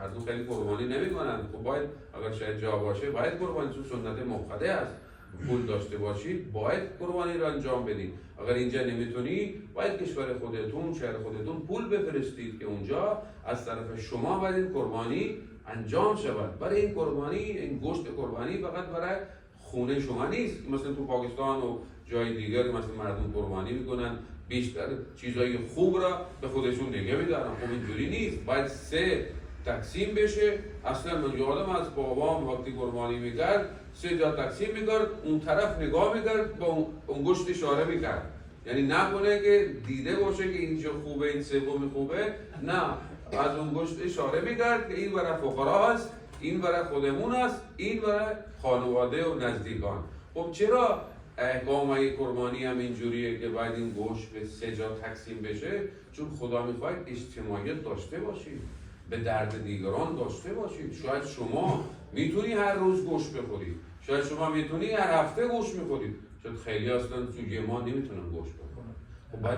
مردم خیلی قربانی نمیکنن. خب باید اگر شاید جا باشه باید قربانی، چون سنت مؤکده است. پول داشته باشید باید قربانی را انجام بدید. اگر اینجا نمیتونی باید کشور خودتون، شهر خودتون پول بفرستید که اونجا از طرف شما باید این قربانی انجام شود. برای این قربانی، این گوشت قربانی فقط برای خونه شما نیست. مثلا تو پاکستان و جای دیگر مثلا مردم قربانی میکنن، بیشتر چیزای خوب را به خودشون نگه میدارن. خب اینجوری نیست، باید 3 تقسیم بشه. اصلا من یادم از بابام وقتی قربانی میکرد 3 جا تقسیم میکرد، اون طرف نگاه میکرد با اون گوشت اشاره میکرد، یعنی نکنه که دیده باشه که اینجا خوبه این سوم خوبه، نه، از اون گوشت اشاره میکرد که این برای فقرا است، این برای خودمون است، این برای خانواده و نزدیکان. خب چرا احکام قربانی هم اینجوریه که باید این گوشت به 3 جا تقسیم بشه؟ چون خدا میخواد اجتماعیت داشته باشید، به درد دیگران داشته باشید. شاید شما میتونی هر روز گوشت بخورید، شاید شما میتونی هر هفته گوشت میخورید، شاید خیلی اصلا توی ما نمیتونن گوشت بخورن. خب